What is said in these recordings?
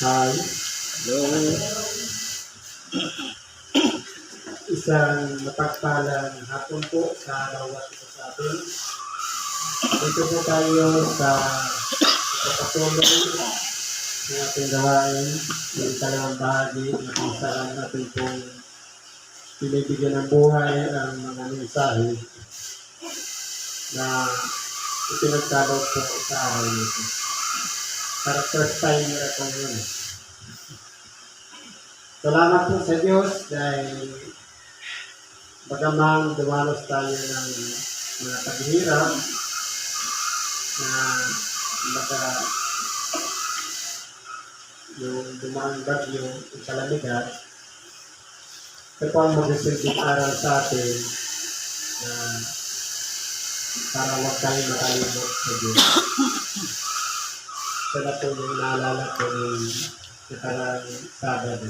Hi. Hello. Isang mapagpalang hapon po sa bawat isa sa atin. Dito po tayo sa pagpapatuloy ng ating gawain ng ikalawang bahagi na kung saan natin pong pinibigyan ng buhay ang mga mensahe na ipinagkaloob po sa araw nito. Para first time na ako yun. Salamat po sa Diyos dahil bagaman dumalos tayo ng mga paghihirap na baka yung dumaan bagyo, yung kalamidad, ito po ang magsisilbing aral sa atin na para huwag tayo makalimot sa Diyos. Ito na po yung naalala ko yung nakarang Sabado.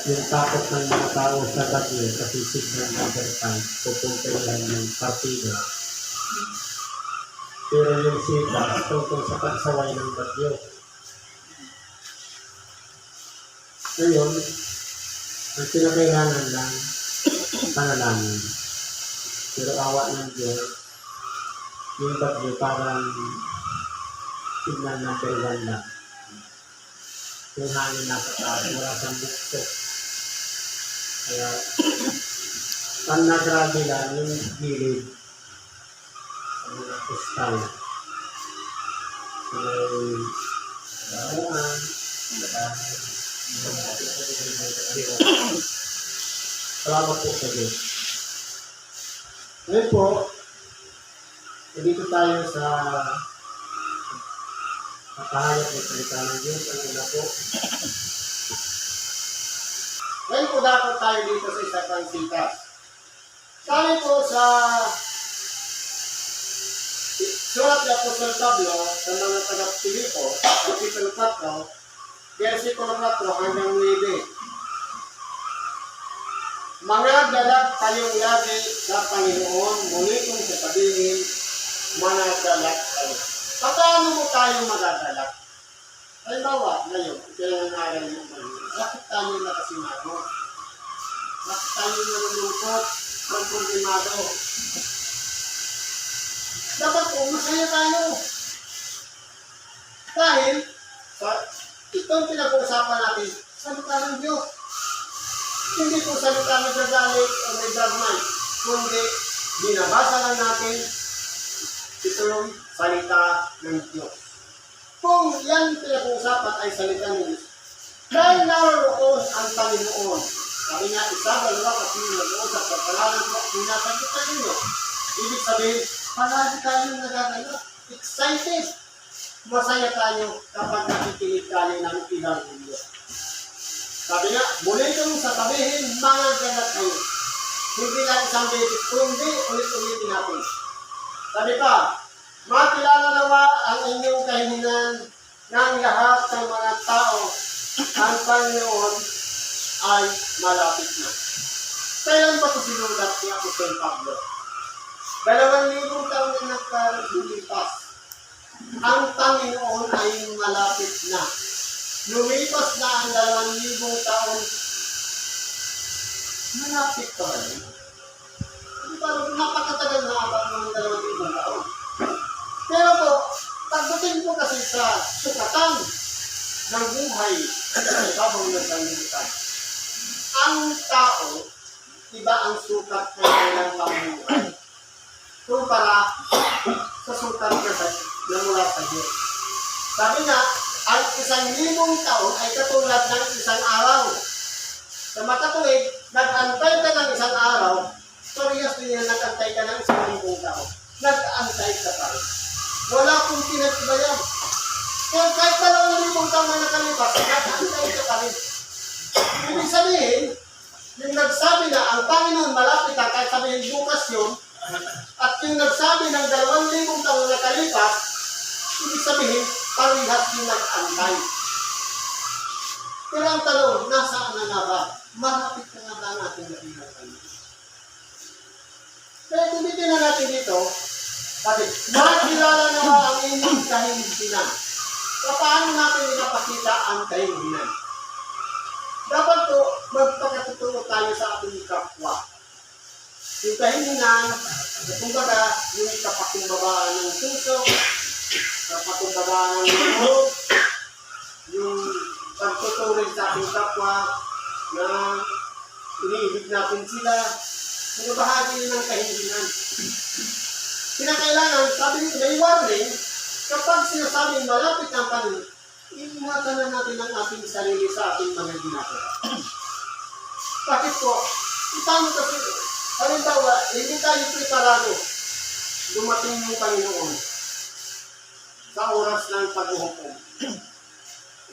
Yung takot ng mga tao sa bagyo kasi signal overtime, pupunta lang yung partida. Pero yung sitas tungkol sa pagsaway ng bagyo. Ngayon, ang pinakailangan lang, panalangin. Pero awa ng Diyos, yung bagyo parang signal number 1 lang. Yung hangin nasa taas, wala siyang bukso. Kaya, ang nagrabe lang yung gilid sa mga kristal. May daan, salamat po sa Diyos. Ngayon po, dito tayo sa kapahayag ng salita ng Diyos. Ang una po. Ngayon po dapat tayo dito sa isa pang sitas. Sabi po sa sulat ni Apostol Pablo sa mga taga-Pilipo, Kapitulo 4, versikulo 4 hanggang 9. Mga dalag kayong lagi sa Panginoon, muli kong sasabihin, manadalak kayo. Paano mo tayo magdadalak? Halimbawa, ngayon, kaya nangaral mo kayo, bakit tayo nakasimano? Bakit tayo nalulungkot? Ang problemado? Dapat po, masaya tayo. Dahil, itong pinag-uusapan natin, salita ng Diyos. Hindi po salita ng gagalit o may dragmay, kundi binabasa lang natin itong salita ng Diyos. Kung yan pinag-uusapan ay salita ng Diyos, dahil naroon ang Panginoon. Sabi nga, isa, dalawa, kasi nag-uusap sa pangalan ko, pinasagot tayo nyo. Ibig sabihin, palagi tayong nagagano, excited. Masaya tayo kapag nakikinig tayo ng ibang Diyos. Sabi nga, muli kong sasabihin, mga ganat kayo. Hindi lang isang beses, kundi ulit-ulitin natin. Sabi pa, makilala nawa ang inyong kahilingan ng lahat ng mga tao. Ang Panginoon ay malapit na. Kailan ba ito sinulat ni Apostol Pablo? 2,000 taon na nagkarilipas. Ang Panginoon ay malapit na. Lumipas na ang 2,000 taon. Malapit pa ba yun? Hindi ba napakatagal na abang ng 2,000 taon? Pero po, pagdating po kasi sa sukatan ng buhay sa ibabang ng sanglibutan, ang tao, iba ang sukat ng kailang pamumuhay. Kumpara sa sukat na mula sa Diyos. Sabi nga, ang 1,000 taon ay katulad ng isang araw. Sa makatuwid, nag-antay ka ng isang araw, parehas din yan nag-antay ka ng 1,000 taon. Nag-antay ka pa rin. Wala kong pinag-iba yan. Kaya kahit 2,000 taon na nakalipas, nag-antay ka pa rin. Ibig sabihin, yung nagsabi na ang Panginoon malapit na, kahit sabihin bukas yun, at yung nagsabi ng 2,000 taon na nakalipas, ibig sabihin, parehas yung nag-antay. Pero ang tanong, nasaan na nga ba? Malapit na nga ba natin nakita tayo? Kaya kung dito na natin dito, sabi, makilala na ba ang inyong kahilingan Paano natin ipapakita ang kahilingan? Dapat po, magpakatotoo tayo sa ating kapwa. Yung kahilingan, kumbaga, yung kapakumbabaan ng puso, kapakumbabaan ng loob, yung pagtuturin sa ating kapwa na iniibig natin sila, mga bahagi ng kahilingan. Kinakailangan, sabi nito, may warning, kapag sinasabing malapit ang panahon, ingatan na natin ang ating sarili sa ating mga ginagawa. Bakit po? Paano kasi, halimbawa, hindi tayo preparado dumating yung Panginoon sa oras ng paghuhukom.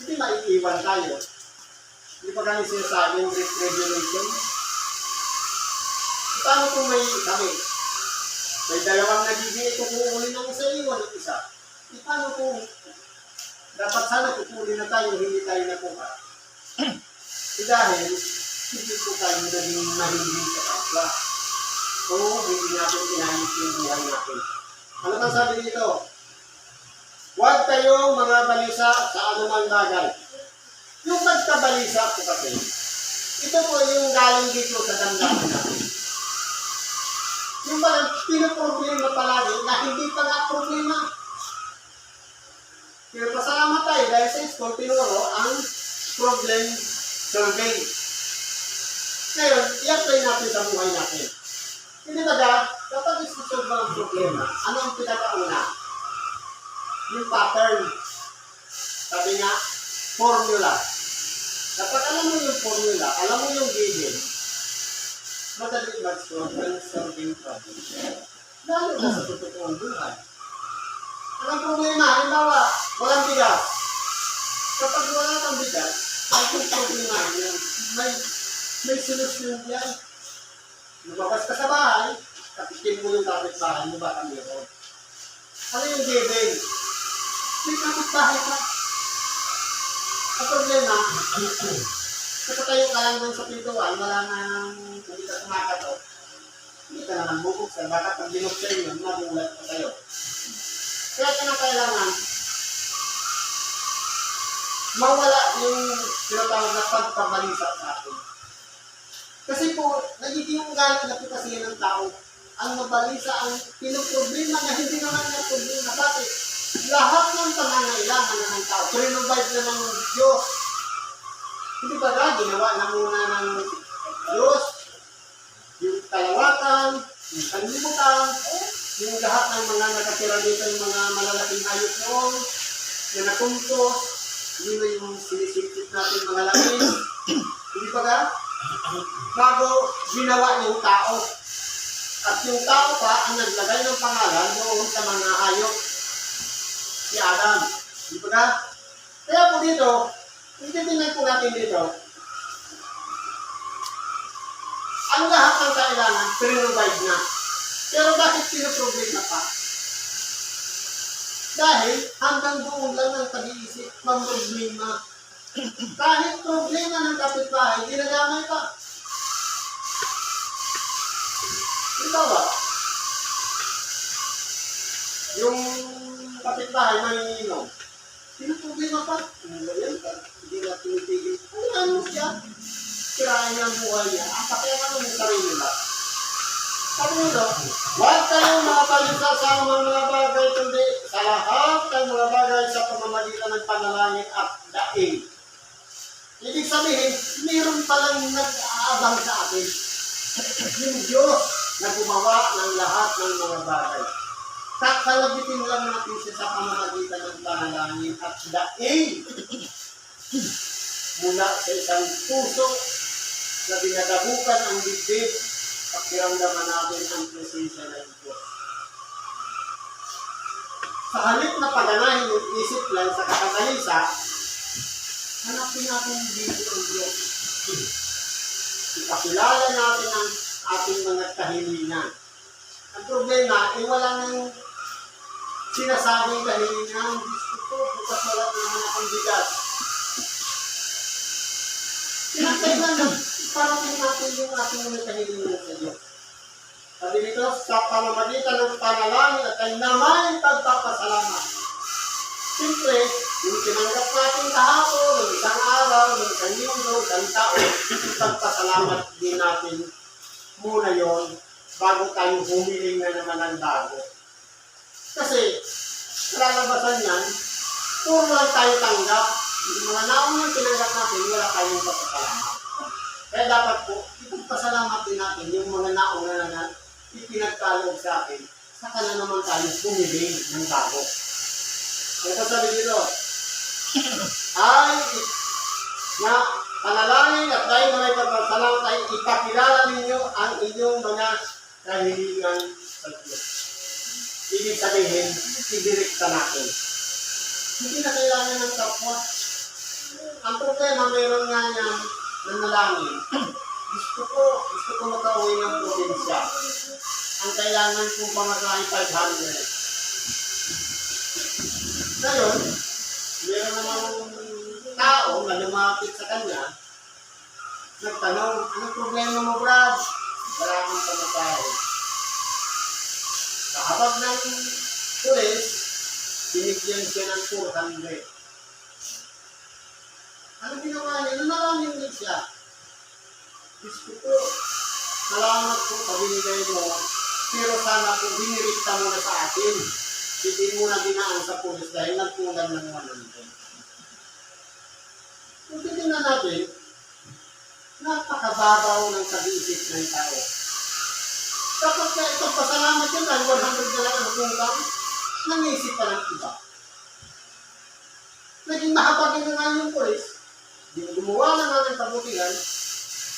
Hindi maiiwan tayo. Hindi pa kami sinasabing great tribulation. Paano kung may kami? May dalawang nagiging kukunin ng isa, iwan ng isa. Paano kung dapat sana kukunin na tayo, hindi tayo nakuha? Dahil, hindi po tayo naging mahilig sa kapwa. So, hindi natin inayos yung buhay natin. Ano bang sabi dito? Huwag kayong mga balisa sa anumang bagay. Yung pagkabalisa po kasi, ito po yung galing dito sa damdamin natin. Yung parang pinaproblema palagi na hindi pa nga problema. Pero pasalamat tayo dahil sa school, tinuro ang problem survey. Ngayon, i-apply natin sa buhay natin. Hindi ba kapag isusolve ang problema, ano ang pinakauna? Yung pattern. Sabi nga, formula. Kapag alam mo yung formula, alam mo yung given, madali mag-solve ang solving problem. Lalo na sa totoong buhay. Ang problema, halimbawa, walang bigas. Kapag wala kang bigas, ay kung problema yan, may solusyon yan. Lumabas ka sa bahay, kapitin mo yung kapitbahay mo, baka meron. Ano yung given? May kapitbahay ka. Ang problema, kapatayo ka lang doon sa pintuan, wala nang hindi ka kumakato. Hindi ka naman bubuksan, baka pag binuksan yun, magulat ka sa'yo. Kaya kailangan mawala yung tinatawag na pagpabalisa sa atin. Kasi po, nagiging galit na po kasi ng tao. Ang mabalisa, ang pinoproblema na hindi naman na problema. Bakit? Lahat ng pangangailangan na ng tao, prinobide na ng Diyos. Hindi ba ginawa na muna ng Diyos, yung kalawatan, yung sanlibutan, yung lahat ng mga nakatira dito, yung mga malalaking hayop noon, na nakuntos, yun na yung sinisipit natin mga langis. Hindi ba ga? Bago ginawa yung tao. At yung tao pa ang naglagay ng pangalan doon sa mga hayop. Si Adam. Hindi ba ga? Kaya po dito, ititingnan po natin dito, ang lahat ng kailangan, prinobide na. Pero bakit pinoproblema pa? Dahil hanggang doon lang ang pag-iisip ng problema. Kahit problema ng kapitbahay, ginadamay pa. Ito ba? Yung kapitbahay manininom, pinoproblema pa. Hindi na tinitigil. Ano siya? Kirain ang buhay niya. Ang pakialam ng sarili na. Sabi nito, huwag kayong mabalisa sa mga bagay kundi sa lahat ng mga bagay sa pamamagitan ng panalangin at daing. Ibig sabihin, mayroon palang nag-aabang sa atin. Yung Diyos na gumawa ng lahat ng mga bagay. Kakalabitin lang natin siya sa pamamagitan ng panalangin at daing. Mula sa isang puso na dinadabukan ang dibdib, pakiramdaman natin ang presensya ng Diyos. Sa halip na paganahin yung isip lang sa kakatalisa, hanapin natin dito ang Diyos. Ipakilala natin ang ating mga kahilingan. Ang problema, wala nang sinasabing kahilingan. Gusto ko, bukas wala naman akong bigas. Kinakailangan, parating natin yung ating mga kahilingan sa Diyos. Sabi nito, sa pamamagitan ng panalangin at ay namay pagpapasalamat. Siyempre, Yung tinanggap natin kahapon, ng isang araw, ng isang linggo, isang taon, ipagpasalamat din natin muna yon bago tayo humiling na naman ng bago. Kasi, kalalabasan yan, puro lang tayo tanggap. Yung mga naunang tinanggap natin, wala tayong pagpasalamat. Kaya dapat po, ipagpasalamat din natin yung mga nauna na ipinagkaloob sa atin, saka na naman tayo humiling ng bago. Ito sabi dito, ay na panalangin at dahil na may pagpasalamat ay ipakilala ninyo ang inyong mga kahilingan sa Diyos. Ibig sabihin, idirekta natin. Hindi na kailangan ng kapwa. Ang problema, mayroon nga yan nanalangin. Gusto ko makauwi ng probinsya. Ang kailangan kong pamasahe 500. Ngayon, meron namang tao na lumapit sa kanya, nagtanong, anong problema mo, Brad? Wala akong pamasahe. Sa habag ng pulis, binigyan siya ng 400. Ano ginawa niya? Nanalangin din siya. Gusto ko, salamat po sa binigay mo, pero sana po binirikta mo na sa akin. Hindi mo na dinaan sa pulis dahil nagkulang ng 100. Kung titignan natin, napakababaw ng pag-iisip ng tao. Kapag ka itong pasalamat yun, dahil 100 na lang ang kungkang, nangisip pa ng iba. Naging mahabagin na nga yung pulis, gumawa na nga ng kabutihan,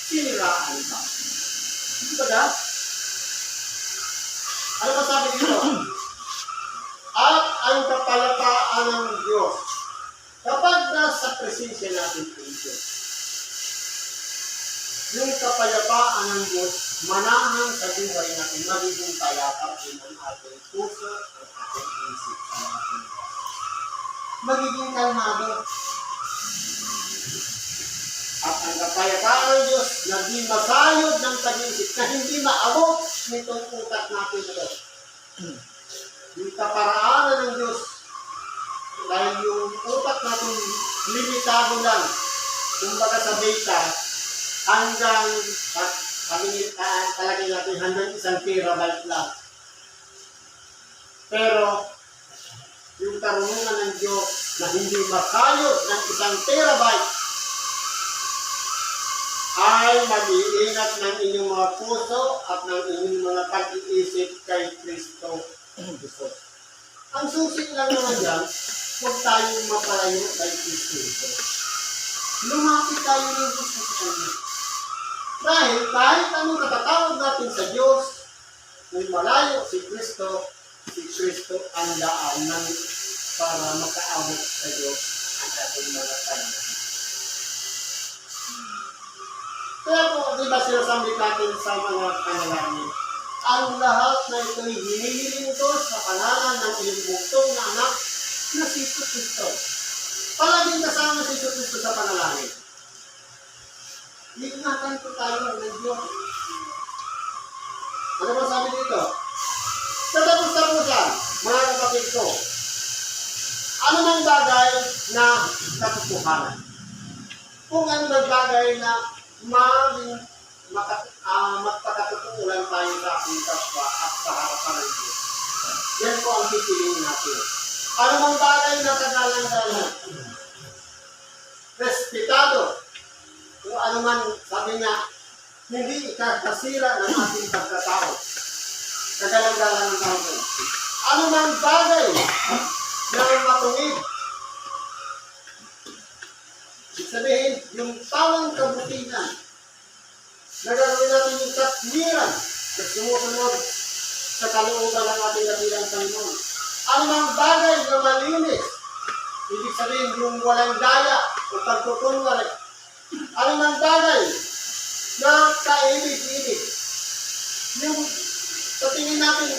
siniraan pa. Diba ka? Ano ba sabi dito? At ang kapayapaan ng Diyos. Kapag nasa presensya natin ng Diyos, yung kapayapaan ng Diyos, manahan sa buhay natin, magiging payapa din ang ating puso at ating isip sa ating buhay. Magiging kalmado. At ang kapayapaan ng Diyos na di masayod ng pag-iisip, na hindi maabot nitong utak natin ito. Yung kaparaanan ng Diyos, dahil yung utak natin limitado lang, kumbaga sa data, hanggang, talagay natin hanggang 1 terabyte lang. Pero, yung karunungan ng Diyos na hindi masayod ng 1 terabyte, ay mag-iingat ng inyong mga puso at ng inyong mga pag-iisip kay Kristo Jesus. Ang susi lang naman dyan, huwag tayong mapalayo kay Kristo. Lumapit tayo ng gusto sa Kanya. Dahil kahit anong katatawag natin sa Diyos, may malayo si Kristo ang daanan para makaabot sa Diyos ang ating mga kanya. Kaya po, di ba sinasabi natin sa mga panalangin, ang lahat na ito'y hinihiling ko sa pangalan ng iyong buktong na anak na si Kristo. Palaging kasama si Kristo sa panalangin. Ingatan po tayo ng Diyos. Ano ba sabi dito? Sa tapos-tapusan, mga kapatid ko, ano mang bagay na katotohanan? Kung ano mang bagay na magpakatutulan tayo sa ating kapwa at sa harapan ng Diyos. Yan po ang pipiliin natin. Ano mang bagay na kagalang-galang, respetado, kung ano man, sabi niya, hindi ikakasira ng ating pagkatao. Kagalang-galang ng tao. Ano mang bagay na matungid, ibig sabihin, yung tawang kabutihan, nagagawin natin yung katwiran na sumusunod sa kalooban ng ating kabilang Panginoon. Ang mga bagay na malinis, ibig sabihin yung walang daya o pagkukunwari. Ang mga bagay na kaibig-ibig, yung sa tingin natin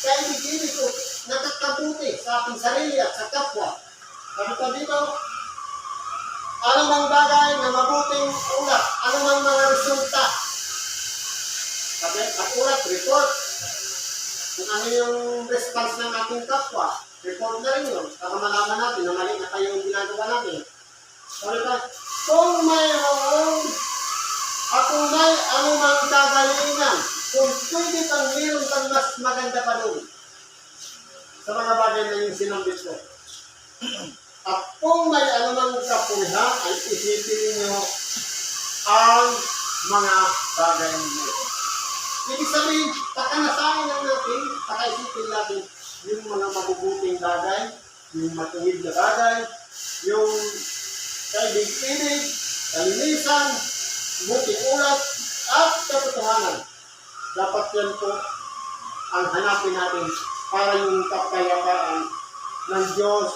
kaibig-ibig o nakakabuti sa ating sarili at sa kapwa. Sabi pa dito, anumang bagay na mabuting ulat, anumang mga resulta. At ulat, report, kung ano yung response ng ating kapwa, Report na rin yun. Para malaman natin na mali na kayo yung ginagawa natin. Sabi ka, kung mayroong at kung may anumang kagalingan, kung pwede kang meron kang mas maganda pa doon sa mga bagay na yung sinambit ko. At kung may anumang kapulihan, ay isipin niyo ang mga bagay niyo. Ibig sabihin, pakanasahin lang natin, pakaisipin natin yung mga mabubuting bagay, yung matuwid na bagay, yung kaibig-ibig, kalinisan, buting ulat, at katotohanan. Dapat yan po ang hanapin natin para yung kapayapaan ng Diyos.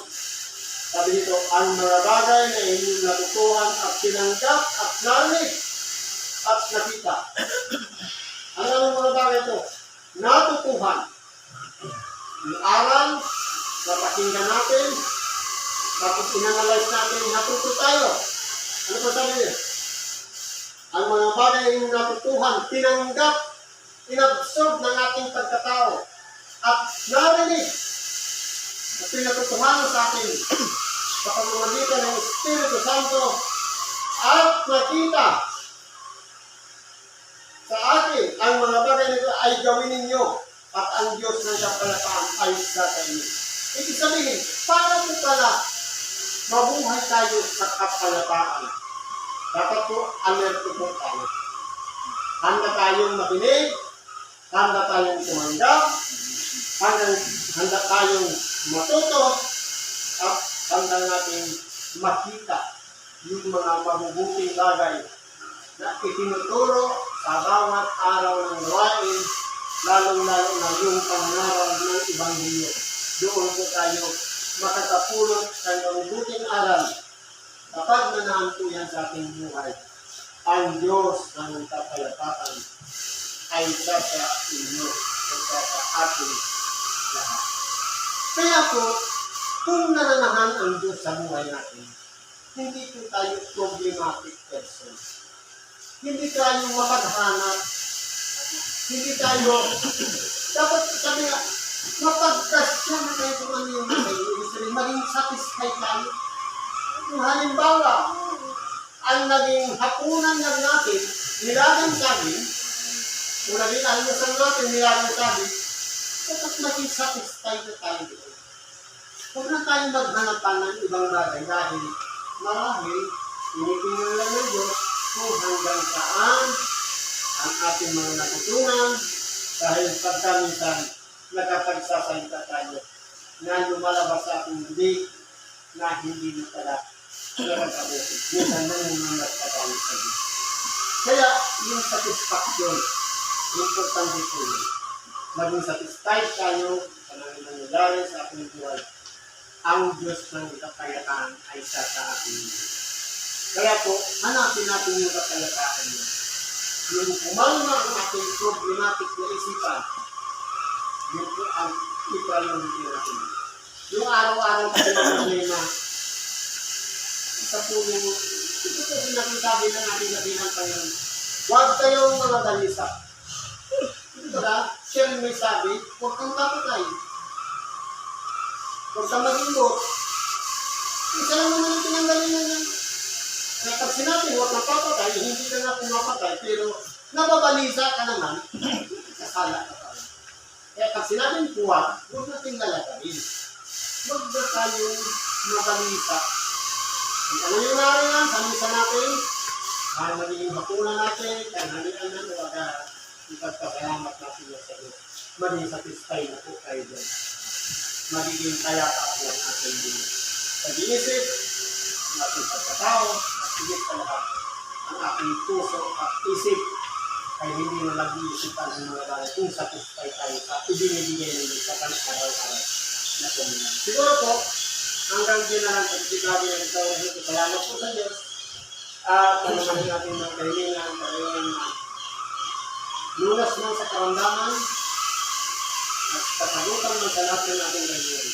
Sabi dito, ang mga bagay na inyong natutuhan at tinanggap at narinig at nakita. Ano ang mga bagay ito? Natutuhan. Yung aral, napakinggan natin, tapos inanalyze natin, natuto tayo. Ano pa sabi niya? Ang mga bagay na inyong natutuhan, tinanggap, inabsorb ng ating pagkatao, at narinig, at pinatutuhan sa atin sa pamamagitan ng Espiritu Santo, at nakita sa atin ang mga bagay na ito ay gawin ninyo at ang Diyos ng kapayapaan ay sa inyo. Ibig sabihin, para po pala mabuhay tayo sa kapayapaan, dapat po alerto po tayo. Handa tayong makinig, handa tayong tumanggap, handa tayong matuto, at handa natin makita yung mga mabubuting bagay na itinuturo sa bawat araw ng gawain, lalong-lalo na yung pangaral ng Ebanghelyo. Doon po tayo makakapulot ng mabubuting aral kapag nanaan po yan sa ating buhay. Ang Diyos ng kapayapaan ay sa inyo o sa ating lahat. Kaya po, kung nananahan ang Diyos sa buhay natin, hindi po tayo problematic person. Hindi tayo mapaghanap. Hindi tayo, dapat sabi nga, mapagkasya na tayo kung ano yung maging satisfied tayo. Kung halimbawa, ang naging hapunan lang natin, nilagang sabi, kung naging almusal natin, nilagang sabi, dapat maging satisfied na tayo dito. Huwag na tayo maghanapan ng ibang bagay dahil marahil, initingnan lang ng Diyos kung hanggang saan ang ating mga natutunan dahil pagkaminsan nakapagsasalita tayo na lumalabas sa ating bibig na hindi na pala nakakabuti. Minsan nangungulat pa tayo sa Diyos. Kaya yung satisfaction, importante po yun. Maging satisfied tayo sa mga nangyayari sa ating buhay. Ang Diyos ng kapayapaan ay sa atin. Kaya po, hanapin natin yung kapayapaan niya. Yung kumalma ang ating problematic na isipan, yun po ang ipriority natin. Yung araw-araw pa yung problema, isa po yung, ito po yung nakisabi ng ating nabilang Panginoon. Huwag kayong mga dalisa. Ito ba? Siya rin may sabi, huwag kang papatay. Huwag kang mag-ingot. Isa lang naman yung tinanggalin na yan. Kaya pag sinabi, huwag kang papatay, hindi ka na pumapatay, pero nababalisa ka naman, kasala ka pa. Kaya pag sinabing huwag natin lalagawin. Huwag na tayong mabalisa. Ano yung nariyan, samisa natin, para magiging hapunan natin, kanalian na huwag ipagpasalamat natin sa Diyos. Maging satisfied na po tayo dyan. Magiging kayata po ang ating pag-iisip, ang ating pagkatao, at higit sa lahat, ang ating puso at isip ay hindi na nag-iisipan ng mga bagay kung satisfied tayo sa ibinibigay ng Diyos sa pang-araw-araw na pumunang. Siguro po, hanggang din na lang pagsigabi ng ito, salamat po sa Diyos at panamahin natin ng kahilingan, lunas mo sa karamdaman at kasagutan mo sa lahat ng ating kahilingan.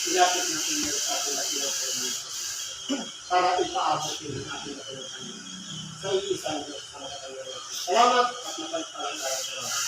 Ilapit natin mo sa ating nasilaw sa inyo para ipaabot yung ating kahilingan sa iisang Diyos sa mga kahilingan. Salamat at mapagpalang araw sa lahat.